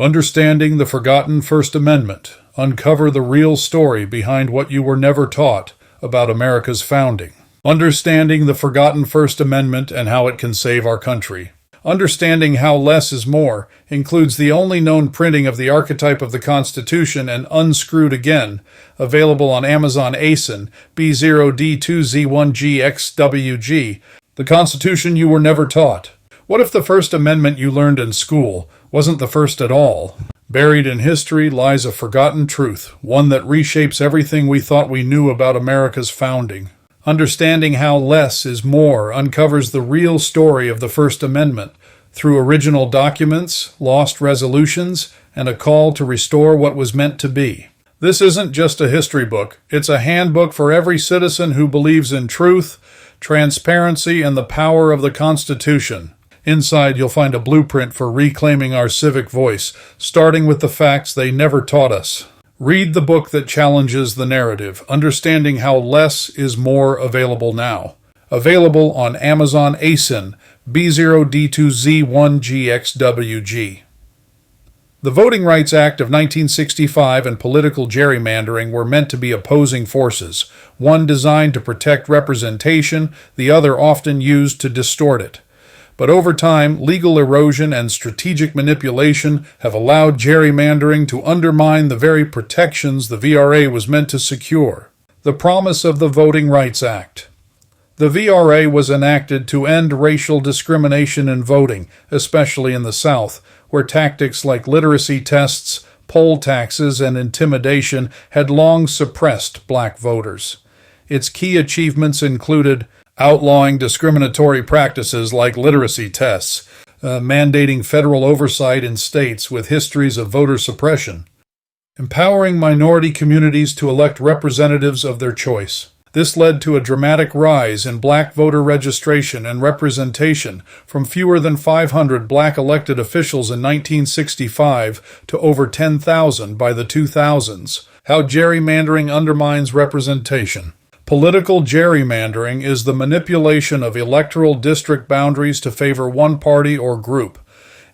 Understanding the Forgotten First Amendment. Uncover the real story behind what you were never taught about America's founding. Understanding the Forgotten First Amendment and how it can save our country. Understanding How Less is More includes the only known printing of the archetype of the Constitution and Unscrewed Again, available on Amazon ASIN B0D2Z1GXWG, the Constitution you were never taught. What if the First Amendment you learned in school wasn't the first at all? Buried in history lies a forgotten truth, one that reshapes everything we thought we knew about America's founding. Understanding How Less is More uncovers the real story of the First Amendment through original documents, lost resolutions, and a call to restore what was meant to be. This isn't just a history book, it's a handbook for every citizen who believes in truth, transparency, and the power of the Constitution. Inside, you'll find a blueprint for reclaiming our civic voice, starting with the facts they never taught us. Read the book that challenges the narrative, Understanding How Less is More, available now. Available on Amazon ASIN B0D2Z1GXWG. The Voting Rights Act of 1965 and political gerrymandering were meant to be opposing forces, one designed to protect representation, the other often used to distort it. But over time, legal erosion and strategic manipulation have allowed gerrymandering to undermine the very protections the VRA was meant to secure. The promise of the Voting Rights Act. The VRA was enacted to end racial discrimination in voting, especially in the South, where tactics like literacy tests, poll taxes, and intimidation had long suppressed black voters. Its key achievements included outlawing discriminatory practices like literacy tests, mandating federal oversight in states with histories of voter suppression, empowering minority communities to elect representatives of their choice. This led to a dramatic rise in black voter registration and representation from fewer than 500 black elected officials in 1965 to over 10,000 by the 2000s. How gerrymandering undermines representation. Political gerrymandering is the manipulation of electoral district boundaries to favor one party or group.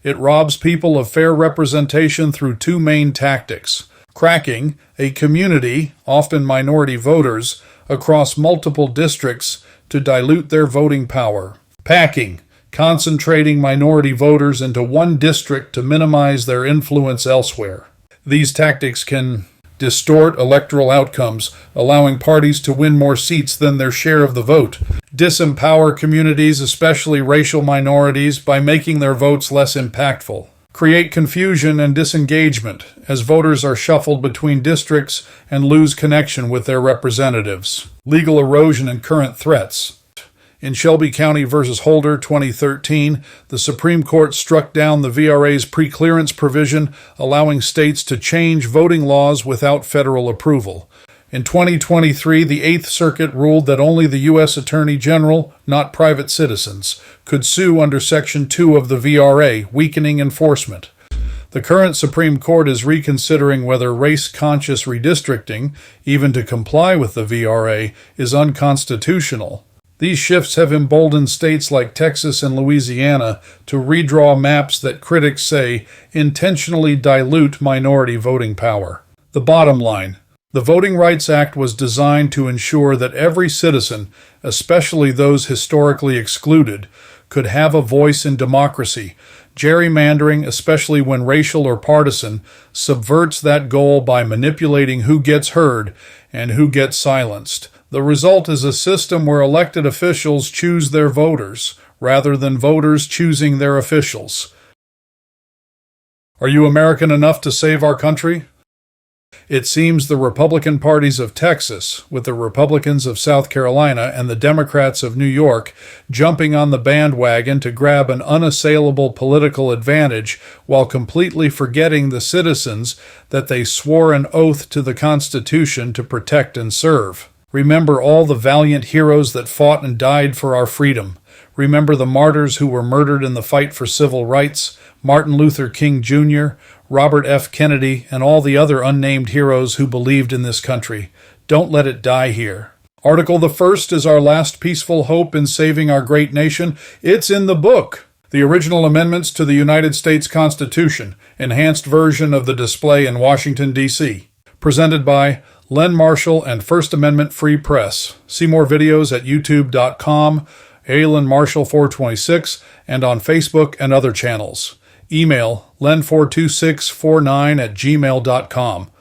It robs people of fair representation through two main tactics: cracking a community, often minority voters, across multiple districts to dilute their voting power; packing, concentrating minority voters into one district to minimize their influence elsewhere. These tactics can distort electoral outcomes, allowing parties to win more seats than their share of the vote; disempower communities, especially racial minorities, by making their votes less impactful; create confusion and disengagement, as voters are shuffled between districts and lose connection with their representatives. Legal erosion and current threats. In Shelby County v. Holder, 2013, the Supreme Court struck down the VRA's preclearance provision, allowing states to change voting laws without federal approval. In 2023, the Eighth Circuit ruled that only the U.S. Attorney General, not private citizens, could sue under Section 2 of the VRA, weakening enforcement. The current Supreme Court is reconsidering whether race-conscious redistricting, even to comply with the VRA, is unconstitutional. These shifts have emboldened states like Texas and Louisiana to redraw maps that critics say intentionally dilute minority voting power. The bottom line: the Voting Rights Act was designed to ensure that every citizen, especially those historically excluded, could have a voice in democracy. Gerrymandering, especially when racial or partisan, subverts that goal by manipulating who gets heard and who gets silenced. The result is a system where elected officials choose their voters, rather than voters choosing their officials. Are you American enough to save our country? It seems the Republican parties of Texas, with the Republicans of South Carolina and the Democrats of New York, jumping on the bandwagon to grab an unassailable political advantage while completely forgetting the citizens that they swore an oath to the Constitution to protect and serve. Remember all the valiant heroes that fought and died for our freedom. Remember the martyrs who were murdered in the fight for civil rights, Martin Luther King Jr., Robert F. Kennedy, and all the other unnamed heroes who believed in this country. Don't let it die here. Article the First is our last peaceful hope in saving our great nation. It's in the book. The original amendments to the United States Constitution, enhanced version of the display in Washington, D.C. Presented by Len Marshall and First Amendment Free Press. See more videos at youtube.com, AlanMarshall426, and on Facebook and other channels. Email len42649@gmail.com.